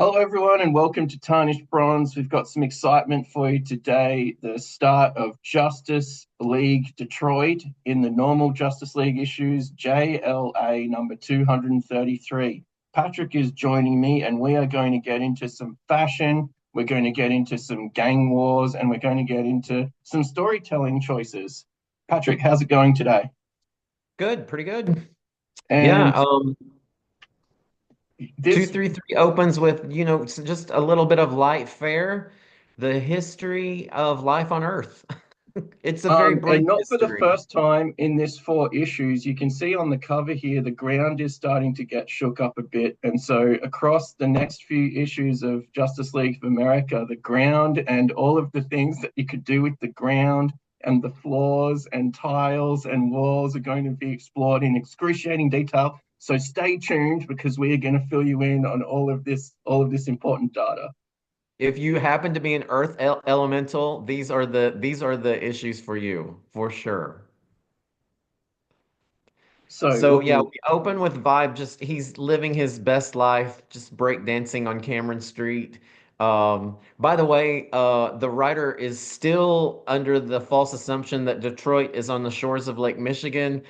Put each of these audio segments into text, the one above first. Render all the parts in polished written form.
Hello, everyone, and welcome to Tarnished Bronze. We've got some excitement for you today. The start of Justice League Detroit in the normal Justice League issues, JLA number 233. Patrick is joining me, and we are going to get into some fashion. We're going to get into some gang wars, and we're going to get into some storytelling choices. Patrick, how's it going today? Good, pretty good. Yeah, And this 233 opens with, just a little bit of light fare, the history of life on Earth. It's a very And brief not for the history. first time in this four issues, you can see on the cover here, the ground is starting to get shook up a bit. And so, across the next few issues of Justice League of America, the ground and all of the things that you could do with the ground and the floors and tiles and walls are going to be explored in excruciating detail. So, stay tuned because we are going to fill you in on all of this important data. If you happen to be an Earth elemental, these are the issues for you, for sure. So, So yeah, we'll we open with Vibe. Just he's living his best life, just break dancing on Cameron Street. By the way, the writer is still under the false assumption that Detroit is on the shores of Lake Michigan.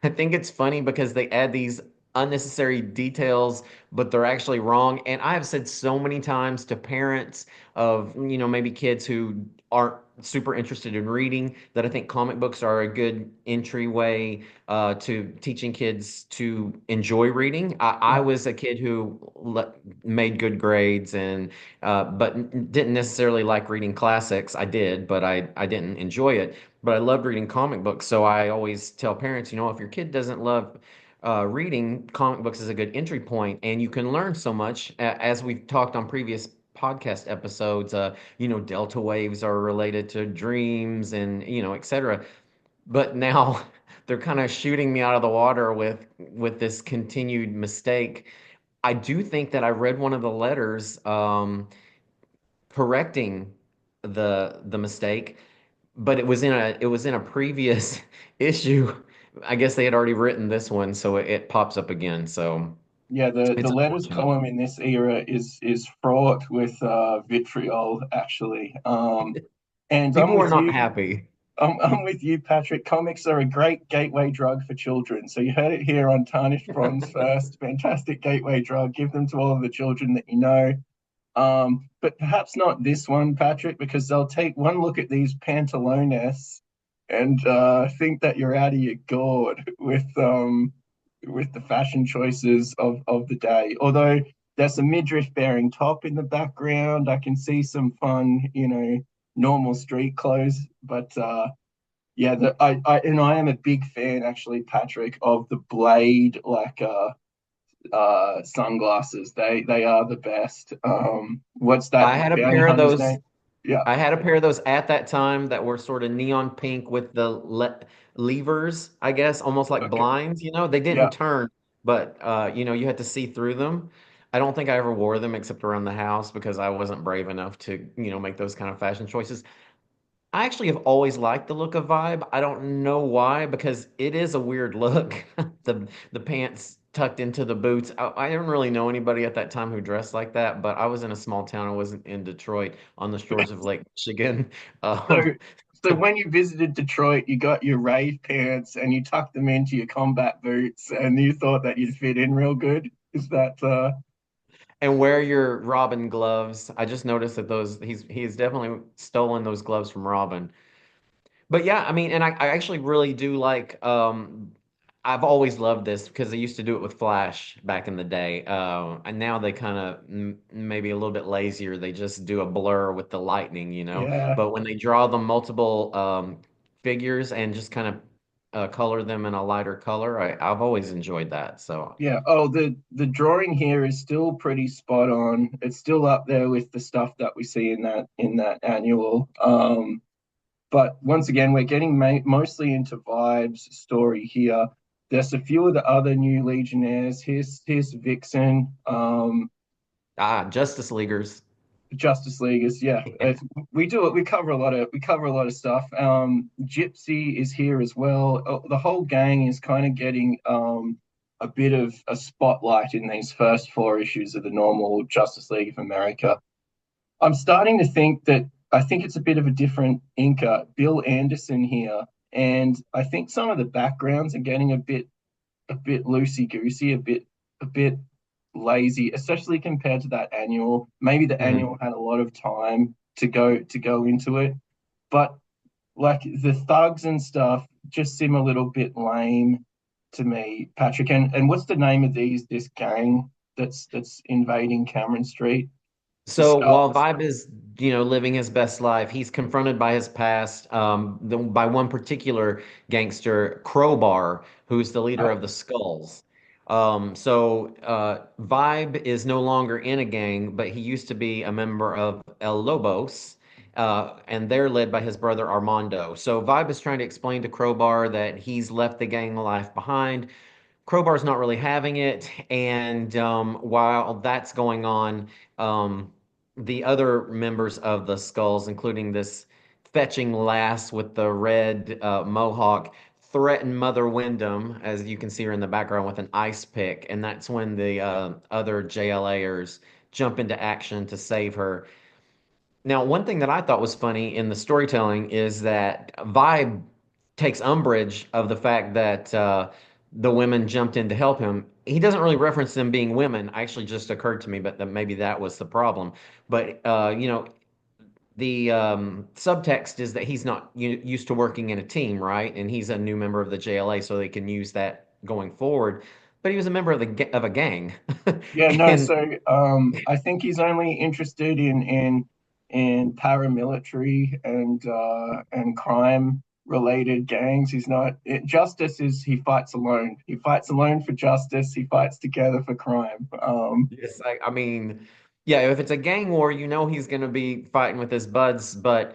I think it's funny because they add these unnecessary details, but they're actually wrong. And I have said so many times to parents of, maybe kids who aren't super interested in reading that I think comic books are a good entryway to teaching kids to enjoy reading. I yeah. was a kid who made good grades and but didn't necessarily like reading classics. I did, but I didn't enjoy it, but I loved reading comic books. So I always tell parents, if your kid doesn't love reading, comic books is a good entry point, and you can learn so much. As we've talked on previous podcast episodes, delta waves are related to dreams and, etc. But now they're kind of shooting me out of the water with this continued mistake. I do think that I read one of the letters correcting the mistake, but it was in a previous issue. I guess they had already written this one, so it pops up again. So Yeah, the it's letters unfortunate. column in this era is fraught with vitriol, actually. And I'm People were with not you. happy. I'm with you, Patrick. Comics are a great gateway drug for children. So you heard it here on Tarnished Bronze first. Fantastic gateway drug. Give them to all of the children that you know. But perhaps not this one, Patrick, because they'll take one look at these pantalones and think that you're out of your gourd with the fashion choices of the day. Although there's a midriff bearing top in the background, I can see some fun, normal street clothes. But yeah, I am a big fan actually, Patrick, of the blade sunglasses. They are the best. What's that I had a bounty pair of hunter's those. name? Yeah, I had a pair of those at that time that were sort of neon pink with the levers, I guess, almost like okay. blinds. They Yeah. didn't turn, but you had to see through them. I don't think I ever wore them except around the house because I wasn't brave enough to, make those kind of fashion choices. I actually have always liked the look of Vibe. I don't know why, because it is a weird look. The pants tucked into the boots. I didn't really know anybody at that time who dressed like that, but I was in a small town. I wasn't in Detroit on the shores of Lake Michigan. So Um, so when you visited Detroit, you got your rave pants and you tucked them into your combat boots and you thought that you'd fit in real good. Is that and wear your Robin gloves. I just noticed that he's definitely stolen those gloves from Robin. But yeah, I mean, and I actually really do like I've always loved this because they used to do it with Flash back in the day. And now they kind of maybe a little bit lazier. They just do a blur with the lightning. yeah. But when they draw the multiple figures and just kind of color them in a lighter color, I've always enjoyed that. So Yeah. Oh, the drawing here is still pretty spot on. It's still up there with the stuff that we see in that annual. But once again, we're getting mostly into vibes story here. There's a few of the other new Legionnaires. Here's Vixen. Justice Leaguers. Justice League is yeah. We do it. We cover a lot of stuff. Gypsy is here as well. The whole gang is kind of getting a bit of a spotlight in these first four issues of the normal Justice League of America. I'm starting to think that I think it's a bit of a different inker, Bill Anderson here, and I think some of the backgrounds are getting a bit loosey goosey, a bit lazy, especially compared to that annual. Maybe the Mhm. annual had a lot of time to go into it, but like the thugs and stuff just seem a little bit lame to me, Patrick. And what's the name of this gang that's invading Cameron Street? The So while Skulls. Vibe is, living his best life, he's confronted by his past, by one particular gangster, Crowbar, who's the leader Right. of the Skulls. Vibe is no longer in a gang, but he used to be a member of El Lobos, and they're led by his brother Armando. So Vibe is trying to explain to Crowbar that he's left the gang life behind. Crowbar's not really having it, and while that's going on, the other members of the Skulls, including this fetching lass with the red mohawk, threaten Mother Wyndham, as you can see her in the background, with an ice pick, and that's when the other JLAers jump into action to save her. Now, one thing that I thought was funny in the storytelling is that Vibe takes umbrage of the fact that the women jumped in to help him. He doesn't really reference them being women. Actually, just occurred to me, but that maybe that was the problem. But the subtext is that he's not used to working in a team, right? And he's a new member of the JLA, so they can use that going forward. But he was a member of of a gang, Yeah, no, and so I think he's only interested in paramilitary and crime related gangs. He's not justice is he fights alone. He fights alone for justice. He fights together for crime. yes, I mean, yeah, if it's a gang war, he's going to be fighting with his buds. But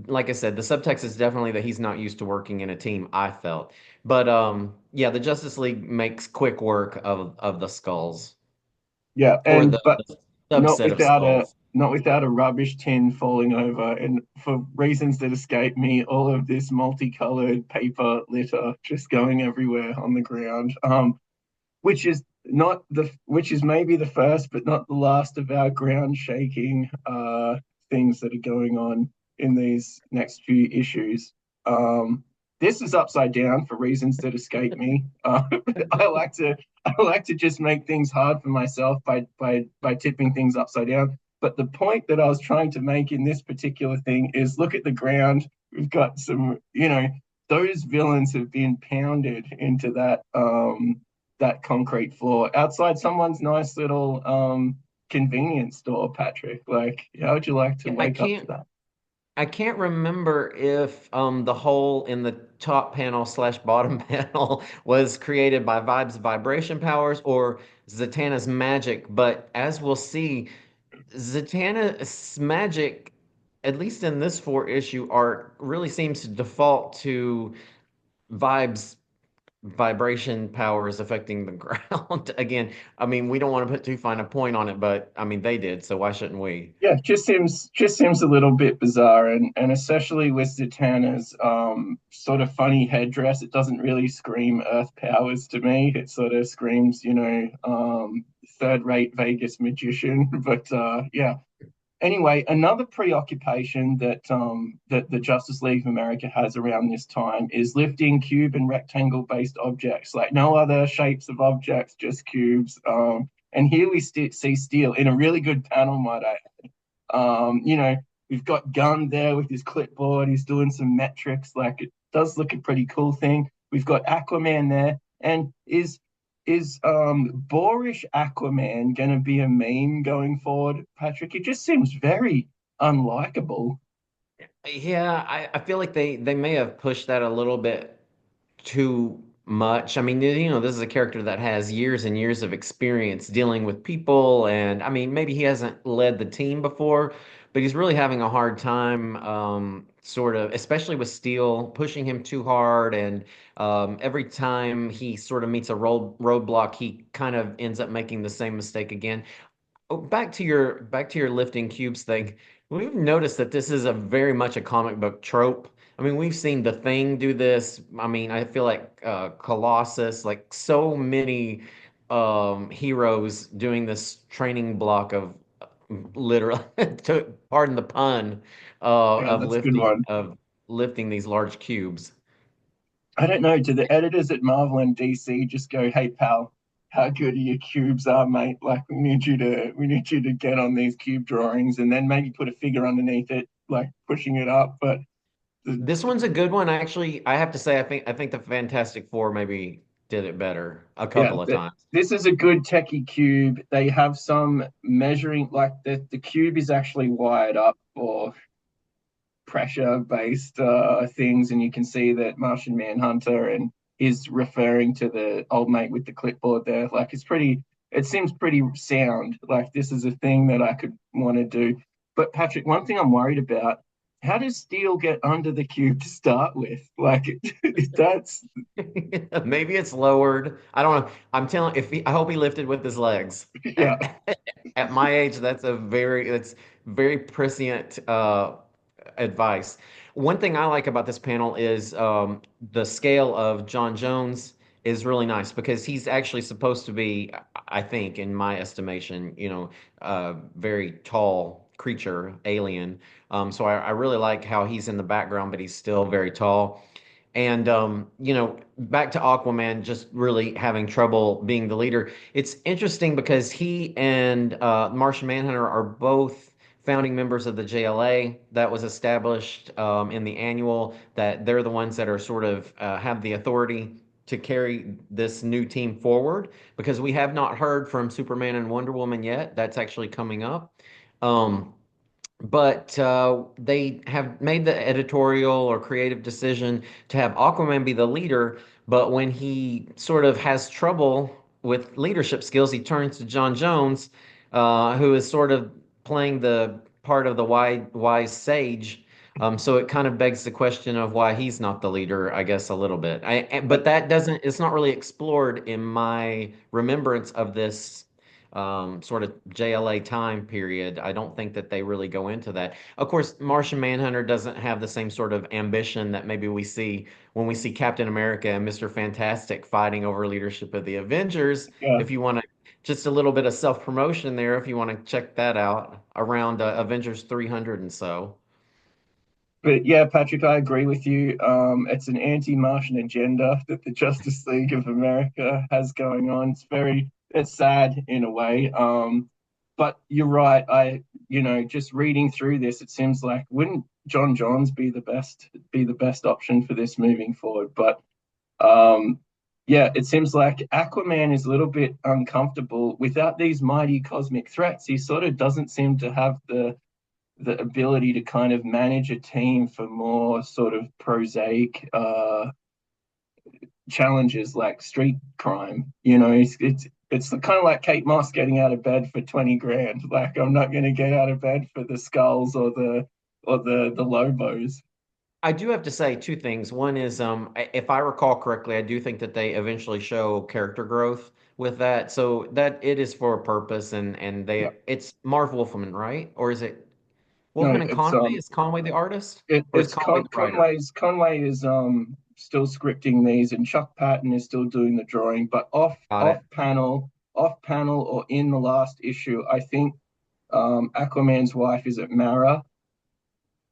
like I said, the subtext is definitely that he's not used to working in a team, I felt. But yeah, the Justice League makes quick work of the skulls, Yeah, or and but the not subset of without a skulls. not without a rubbish tin falling over, and for reasons that escape me, all of this multicolored paper litter just going everywhere on the ground. Which is maybe the first but not the last of our ground shaking things that are going on in these next few issues. um this is upside down for reasons that escape me. I like to I like to just make things hard for myself by tipping things upside down. But the point that I was trying to make in this particular thing is look at the ground. We've got some, those villains have been pounded into that concrete floor outside someone's nice little convenience store, Patrick. Like, how would you like to Yeah, I wake up to can't that? I can't remember if the hole in the top panel slash bottom panel was created by Vibe's vibration powers or Zatanna's magic, but as we'll see, Zatanna's magic, at least in this four issue arc, really seems to default to Vibe's vibration powers affecting the ground. Again, I mean, we don't want to put too fine a point on it, but I mean, they did, so why shouldn't we? Yeah, just seems a little bit bizarre, and especially with Zatanna's sort of funny headdress, it doesn't really scream Earth powers to me. It sort of screams, third-rate Vegas magician. But yeah, anyway, another preoccupation that the Justice League of America has around this time is lifting cube and rectangle based objects, like no other shapes of objects, just cubes. And here we see Steel in a really good panel, might I. We've got Gunn there with his clipboard. He's doing some metrics. Like it does look a pretty cool thing. We've got Aquaman there, and is boorish Aquaman going to be a meme going forward, Patrick? It just seems very unlikable. Yeah, I feel like they may have pushed that a little bit too much. I mean, this is a character that has years and years of experience dealing with people, and I mean, maybe he hasn't led the team before, but he's really having a hard time, sort of, especially with Steel pushing him too hard, and every time he sort of meets a roadblock, he kind of ends up making the same mistake again. Oh, back to your lifting cubes thing. We've noticed that this is a very much a comic book trope. I mean, we've seen The Thing do this. I mean, I feel like Colossus, like so many heroes doing this training block of literal, to pardon the pun, Yeah, that's a good one. of lifting these large cubes. I don't know. Do the editors at Marvel and DC just go, "Hey, pal, how good your cubes are, mate? Like, we need you to get on these cube drawings, and then maybe put a figure underneath it, like pushing it up." But the, This one's a good one. Actually, I have to say, I think the Fantastic Four maybe did it better a yeah, couple of times. this is a good techie cube. They have some measuring, like the cube is actually wired up for pressure based things, and you can see that Martian Manhunter and is referring to the old mate with the clipboard there. Like it seems pretty sound. Like this is a thing that I could want to do. But Patrick, one thing I'm worried about: how does Steel get under the cube to start with? Like that's Maybe it's lowered. I don't know. I hope he lifted with his legs. yeah, At my age, that's very prescient advice. One thing I like about this panel is the scale of John Jones is really nice because he's actually supposed to be, I think, in my estimation, a very tall creature, alien. So I really like how he's in the background, but he's still very tall. And back to Aquaman, just really having trouble being the leader. It's interesting because he and Martian Manhunter are both founding members of the JLA that was established in the annual. That they're the ones that are sort of have the authority to carry this new team forward because we have not heard from Superman and Wonder Woman yet. That's actually coming up. Um, but they have made the editorial or creative decision to have Aquaman be the leader. But when he sort of has trouble with leadership skills, he turns to John Jones, who is sort of playing the part of the wise sage. So it kind of begs the question of why he's not the leader, I guess, a little bit. But that doesn't, it's not really explored in my remembrance of this sort of JLA time period. I don't think that they really go into that. Of course, Martian Manhunter doesn't have the same sort of ambition that maybe we see when we see Captain America and Mr. Fantastic fighting over leadership of the Avengers. yeah. If you want to, just a little bit of self-promotion there, if you want to check that out around Avengers 300 and so. But yeah, Patrick, I agree with you. It's an anti-Martian agenda that the Justice League of America has going on. It's sad in a way. But you're right. Just reading through this, it seems like wouldn't John Johns be the best option for this moving forward? But yeah, it seems like Aquaman is a little bit uncomfortable without these mighty cosmic threats. He sort of doesn't seem to have the ability to kind of manage a team for more sort of prosaic challenges like street crime. It's kind of like Kate Moss getting out of bed for 20 grand. Like I'm not going to get out of bed for the skulls or the Lobos. I do have to say two things. One is, if I recall correctly, I do think that they eventually show character growth with that, so that it is for a purpose, and Yeah. it's Marv Wolfman, right? Or is it No, Wolfman and Conway? Is Conway the artist, or is it's Conway the writer? Conway is still scripting these, and Chuck Patton is still doing the drawing, but off Got off it. panel, off panel or in the last issue, I think Aquaman's wife is it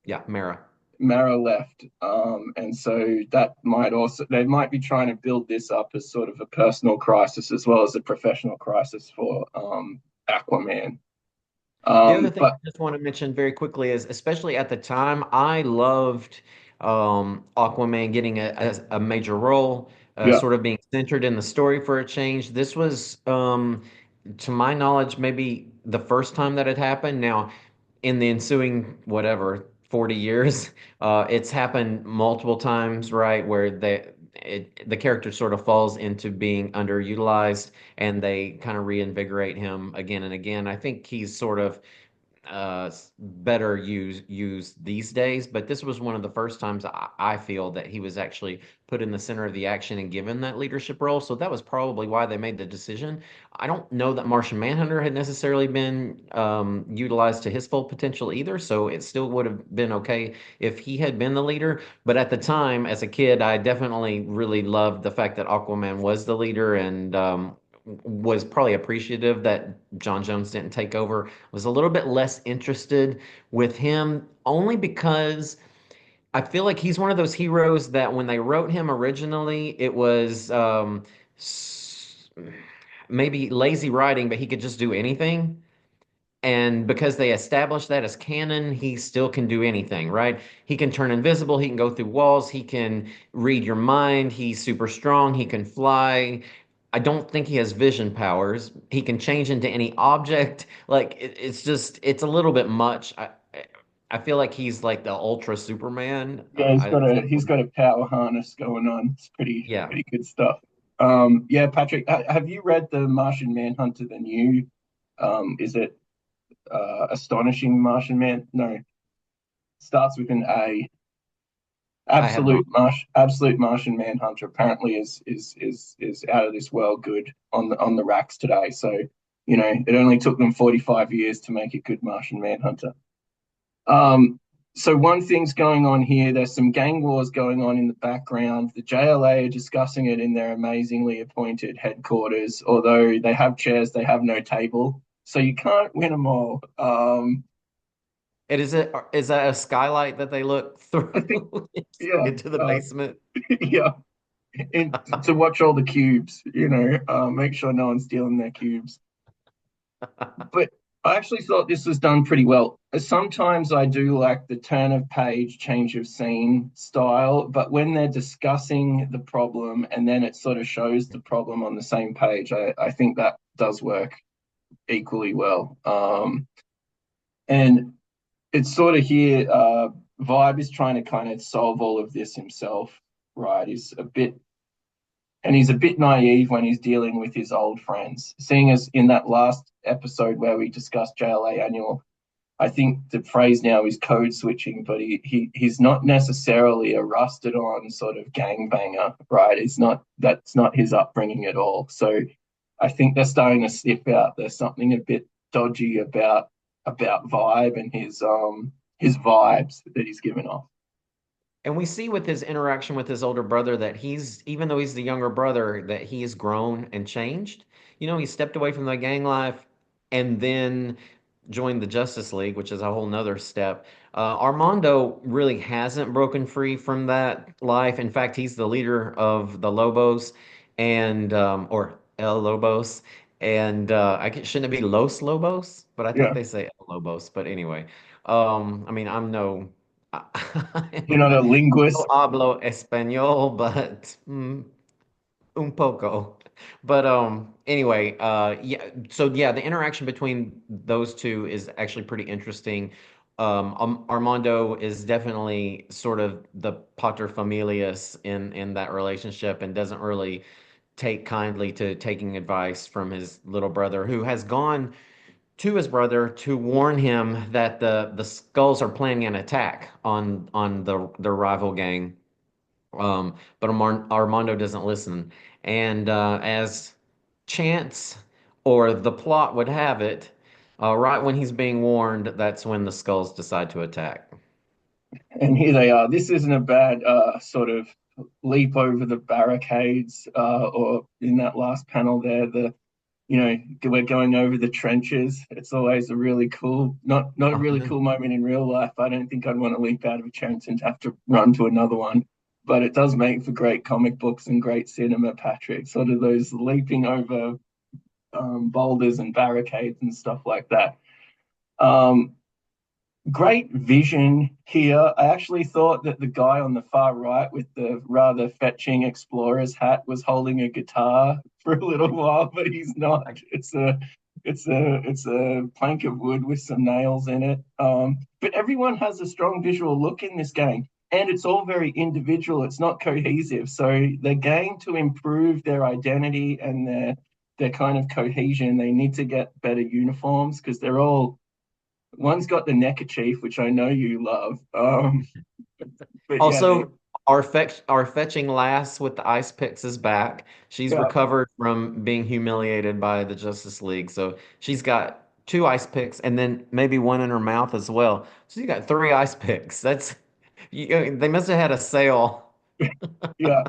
Yeah, Mara. Mara left, and so that might also they might be trying to build this up as sort of a personal crisis as well as a professional crisis for Aquaman. The other thing But I just want to mention very quickly is, especially at the time, I loved Aquaman getting a major role, yeah, sort of being centered in the story for a change. This was, to my knowledge, maybe the first time that it happened. Now, in the ensuing, whatever, 40 years, it's happened multiple times, right, where the character sort of falls into being underutilized and they kind of reinvigorate him again and again. I think he's sort of better used these days. But this was one of the first times I feel that he was actually put in the center of the action and given that leadership role. So that was probably why they made the decision. I don't know that Martian Manhunter had necessarily been utilized to his full potential either. So it still would have been okay if he had been the leader. But at the time, as a kid, I definitely really loved the fact that Aquaman was the leader and was probably appreciative that John Jones didn't take over. Was a little bit less interested with him only because I feel like he's one of those heroes that when they wrote him originally, it was maybe lazy writing, but he could just do anything. And because they established that as canon, he still can do anything, right? He can turn invisible, he can go through walls, he can read your mind, he's super strong, he can fly. I don't think he has vision powers. He can change into any object. Like it's just it's a little bit much. I feel like he's like the ultra Superman. Yeah, he's I got a think he's got a power harness going on. It's yeah, pretty good stuff. Yeah, Patrick, have you read the Martian Manhunter, the new is it Astonishing Martian Man? No, starts with an A. I have not. Absolute Martian Manhunter apparently is out of this world good on the racks today. So, it only took them 45 years to make a good Martian Manhunter. Um, so one thing's going on here. There's some gang wars going on in the background. The JLA are discussing it in their amazingly appointed headquarters. Although they have chairs, they have no table, so you can't win them all. And is that a skylight that they look I think, through yeah, into the basement? yeah, and to watch all the cubes, make sure no one's stealing their cubes. But I actually thought this was done pretty well. Sometimes I do like the turn of page, change of scene style, but when they're discussing the problem and then it sort of shows the problem on the same page, I think that does work equally well. And it's sort of here, Vibe is trying to kind of solve all of this himself, right? He's a bit naive when he's dealing with his old friends. Seeing as in that last episode where we discussed JLA Annual, I think the phrase now is code switching, but he's not necessarily a rusted on sort of gangbanger, right? It's not That's not his upbringing at all. So I think they're starting to sniff out there's something a bit dodgy about Vibe and his vibes that he's given off. And we see with his interaction with his older brother that even though he's the younger brother, that he has grown and changed. He stepped away from the gang life and then joined the Justice League, which is a whole nother step. Armando really hasn't broken free from that life. In fact, he's the leader of the Lobos and, or El Lobos. And shouldn't it be Los Lobos? But I think Yeah, they say El Lobos. But anyway, I mean, I'm no. you're not a No linguist. hablo español, but un poco. But anyway, yeah. So yeah, the interaction between those two is actually pretty interesting. Armando is definitely sort of the paterfamilias in that relationship and doesn't really take kindly to taking advice from his little brother, who has gone to his brother to warn him that the Skulls are planning an attack on the rival gang. But Armando doesn't listen, and as chance or the plot would have it, right when he's being warned, that's when the Skulls decide to attack. And here they are. This isn't a bad sort of leap over the barricades, or in that last panel there, we're going over the trenches. It's always a really cool, not a really cool moment in real life. I don't think I'd want to leap out of a trench and have to run to another one. But it does make for great comic books and great cinema, Patrick. Sort of those leaping over boulders and barricades and stuff like that. Um, Great vision here. I actually thought that the guy on the far right with the rather fetching explorer's hat was holding a guitar for a little while, but he's not. It's a plank of wood with some nails in it. But everyone has a strong visual look in this game, and it's all very individual. It's not cohesive. So the game to improve their identity and their kind of cohesion, they need to get better uniforms because they're all One's got the neckerchief, which I know you love. But yeah, they Also, our fetching lass with the ice picks is back. She's yeah, recovered from being humiliated by the Justice League, so she's got two ice picks and then maybe one in her mouth as well. So you got three ice picks. They must have had a sale. yeah.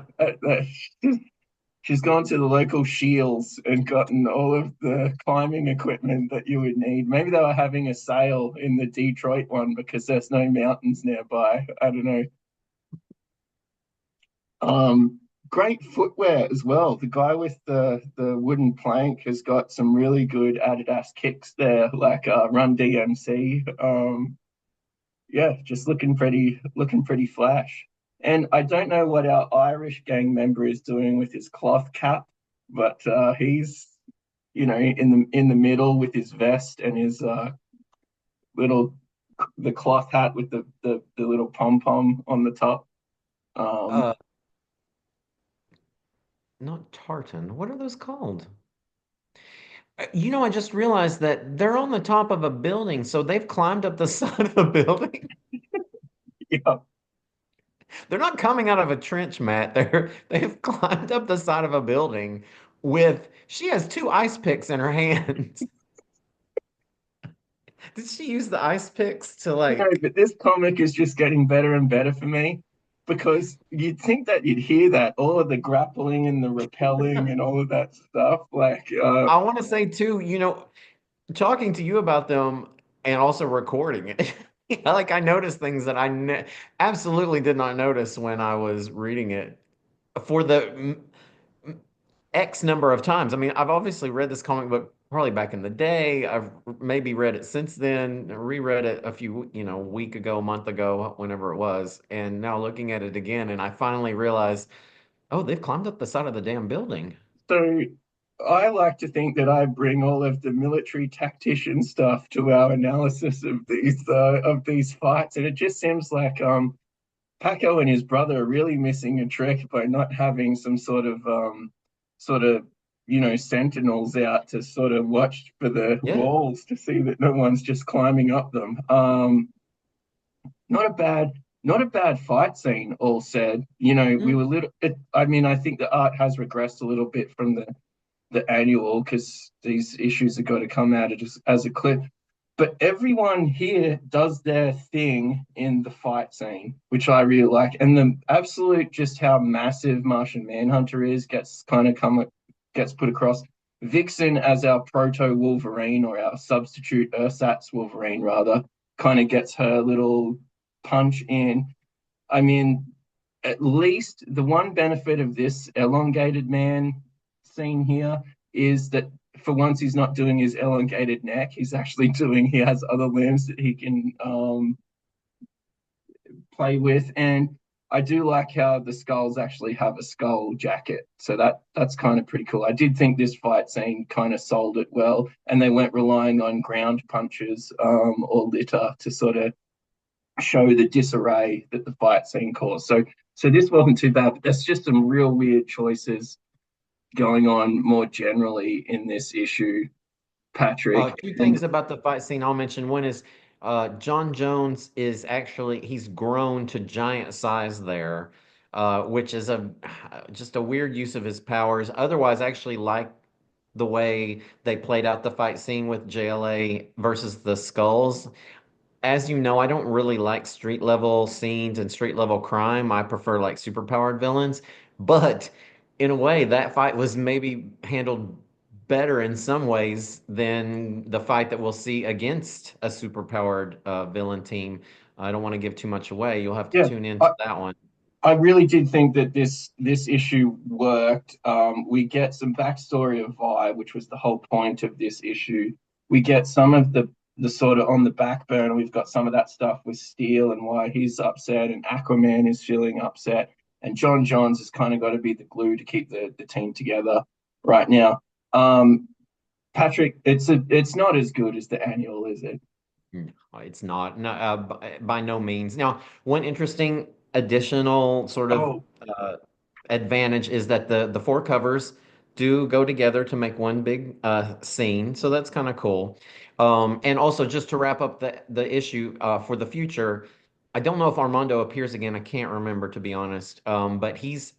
She's gone to the local Shields and gotten all of the climbing equipment that you would need. Maybe they were having a sale in the Detroit one because there's no mountains nearby. I don't know. Great footwear as well. The guy with the wooden plank has got some really good Adidas kicks there, like Run DMC. Yeah, just looking pretty flash. And I don't know what our Irish gang member is doing with his cloth cap, but he's in the middle with his vest and his little the cloth hat with the little pom pom on the top. Um, Uh, Not tartan. What are those called? I just realized that they're on the top of a building, so they've climbed up the side of a building. yeah. They're not coming out of a trench, Matt. They've climbed up the side of a building she has two ice picks in her hands. Did she use the ice picks to No, like but this comic is just getting better and better for me because you'd think that you'd hear that all of the grappling and the rappelling and all of that stuff. Like, I want to say too, talking to you about them and also recording it. I noticed things that I ne absolutely did not notice when I was reading it for the X number of times. I mean, I've obviously read this comic book probably back in the day. I've maybe read it since then, reread it a few, week ago, month ago, whenever it was, and now looking at it again, and I finally realized, oh, they've climbed up the side of the damn building. so I like to think that I bring all of the military tactician stuff to our analysis of these fights, and it just seems like Paco and his brother are really missing a trick by not having some sort of sentinels out to sort of watch for the Yeah. walls to see that no one's just climbing up them. Not a bad not a bad fight scene, all said. We Mm. were little I mean, I think the art has regressed a little bit from the annual because these issues have got to come out as a clip. But everyone here does their thing in the fight scene, which I really like. And the absolute just how massive Martian Manhunter is gets put across. Vixen as our proto Wolverine or our substitute ersatz Wolverine rather kind of gets her little punch in. I mean, at least the one benefit of this elongated man scene here is that for once he's not doing his elongated neck. He has other limbs that he can play with. And I do like how the skulls actually have a skull jacket. So that's kind of pretty cool. I did think this fight scene kind of sold it well, and they weren't relying on ground punches or litter to sort of show the disarray that the fight scene caused. So this wasn't too bad, but there's just some real weird choices going on more generally in this issue, Patrick. Two And things about the fight scene I'll mention. One is John Jones he's grown to giant size there, which is just a weird use of his powers. Otherwise, I actually like the way they played out the fight scene with JLA versus the Skulls. As you know, I don't really like street level scenes and street level crime. I prefer like superpowered villains. But in a way, that fight was maybe handled better in some ways than the fight that we'll see against a superpowered villain team. I don't want to give too much away. You'll have to yeah, tune into I, that one. I really did think that this issue worked. We get some backstory of Vi, which was the whole point of this issue. We get some of the sort of on the back burner. We've got some of that stuff with Steel and why he's upset, and Aquaman is feeling upset, and John Johns has kind of got to be the glue to keep the team together right now. Patrick, it's not as good as the annual, is it? No, it's not. No, by no means. Now, one interesting additional sort of Oh, uh, advantage is that the four covers, do go together to make one big scene, so that's kind of cool. And also, just to wrap up the issue for the future, I don't know if Armando appears again. I can't remember, to be honest. But he's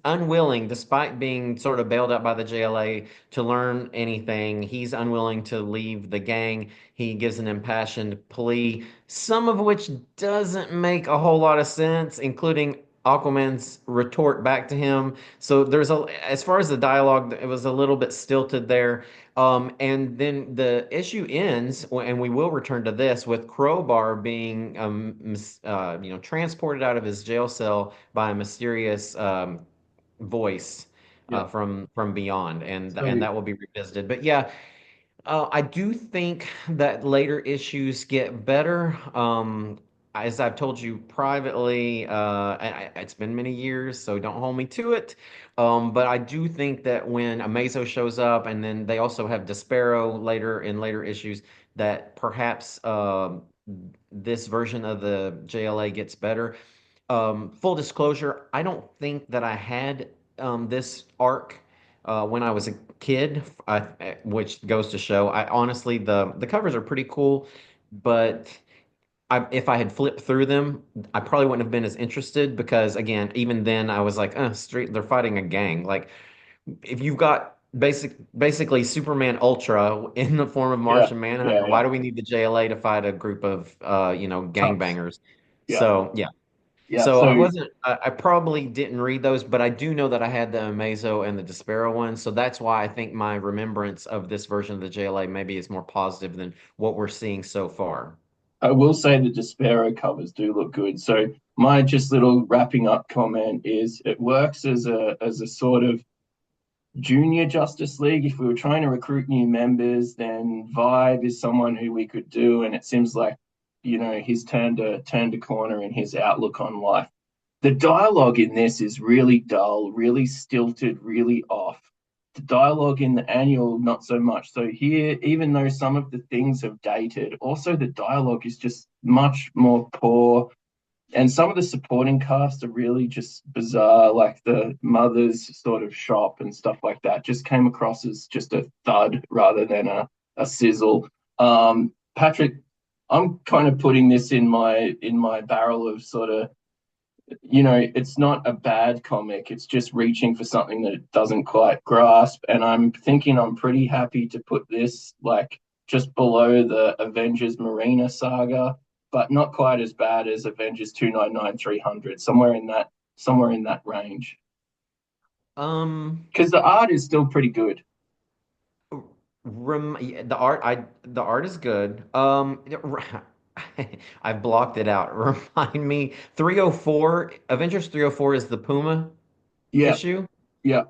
unwilling, despite being sort of bailed out by the JLA, to learn anything. He's unwilling to leave the gang. He gives an impassioned plea, some of which doesn't make a whole lot of sense, including Aquaman's retort back to him. So as far as the dialogue, it was a little bit stilted there. And then the issue ends, and we will return to this with Crowbar being, transported out of his jail cell by a mysterious voice Yeah. from beyond, and So that will be revisited. But yeah, I do think that later issues get better. As I've told you privately, it's been many years, so don't hold me to it. But I do think that when Amazo shows up, and then they also have Despero later in later issues, that perhaps this version of the JLA gets better. Full disclosure, I don't think that I had this arc when I was a kid, which goes to show. I honestly, the covers are pretty cool, but if I had flipped through them, I probably wouldn't have been as interested because, again, even then, I was like, street, they're fighting a gang. Like, if you've got basically Superman Ultra in the form of yeah, Martian Manhunter, yeah. why do we need the JLA to fight a group of, Punks. gangbangers? Yeah, So yeah. yeah. So So I probably didn't read those, but I do know that I had the Amazo and the Despero one. So that's why I think my remembrance of this version of the JLA maybe is more positive than what we're seeing so far. I will say the Despero covers do look good. So my just little wrapping up comment is it works as a sort of junior Justice League. If we were trying to recruit new members, then Vibe is someone who we could do, and it seems like he's turned a corner in his outlook on life. The dialogue in this is really dull, really stilted, really off. The dialogue in the annual, not so much. So here, even though some of the things have dated, also the dialogue is just much more poor, and some of the supporting cast are really just bizarre, like the mother's sort of shop and stuff like that. Just came across as just a thud rather than a sizzle. Patrick, I'm kind of putting this in my barrel of sort of, it's not a bad comic. It's just reaching for something that it doesn't quite grasp. And I'm thinking I'm pretty happy to put this like just below the Avengers Marina saga, but not quite as bad as Avengers 299 300, somewhere in that range. Um, Because the art is still pretty good. yeah, the art is good. I blocked it out. Remind me, 304, Avengers 304 is the Puma Yeah, issue. yeah.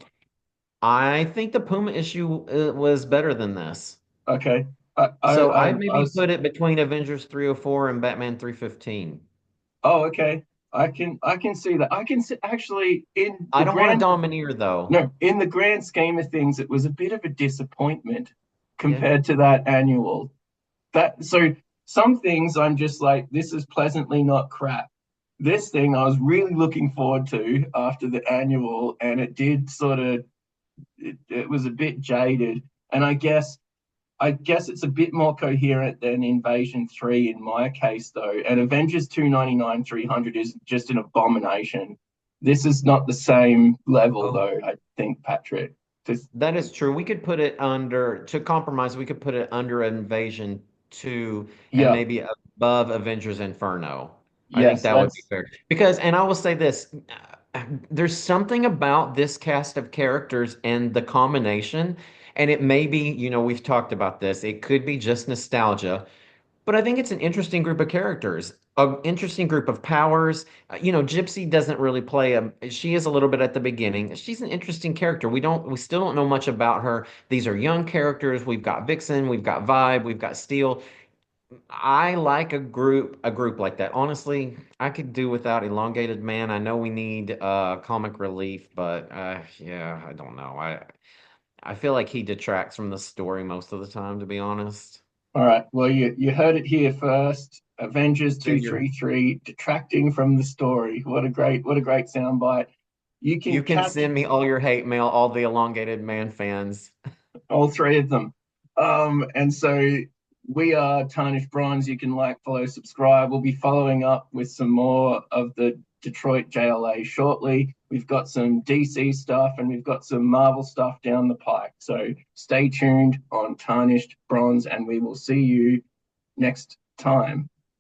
I think the Puma issue was better than this. Okay. I I So I, I I maybe was put it between Avengers 304 and Batman 315. oh, okay. I can see that. I can see actually in I the don't want to grand domineer though. No, in the grand scheme of things, it was a bit of a disappointment Yeah. compared to that annual. That so some things I'm just like, this is pleasantly not crap. This thing I was really looking forward to after the annual, and it did sort of it was a bit jaded. And I guess it's a bit more coherent than Invasion 3 in my case, though. And Avengers 299 300 is just an abomination. This is not the same level, Oh, though, I think, Patrick. Just, that is true. We could put it under, to compromise, we could put it under Invasion 2 and yeah, maybe above Avengers Inferno. I think yes, that would be that's, fair. Because, and I will say this, there's something about this cast of characters and the combination, and it may be, we've talked about this, it could be just nostalgia, but I think it's an interesting group of characters, an interesting group of powers. Gypsy doesn't really play she is a little bit at the beginning. She's an interesting character. We still don't know much about her. These are young characters. We've got Vixen, we've got Vibe, we've got Steel. I like a group like that. Honestly, I could do without Elongated Man. I know we need comic relief, but yeah, I don't know. I feel like he detracts from the story most of the time, to be honest. all right. Well, you heard it here first. Avengers Figure. 233 detracting from the story. What a great soundbite. You can You can catch send me all your hate mail, all the elongated man fans. all three of them. And so we are Tarnished Bronze. You can like, follow, subscribe. We'll be following up with some more of the Detroit JLA shortly. We've got some DC stuff and we've got some Marvel stuff down the pike. So stay tuned on Tarnished Bronze, and we will see you next time.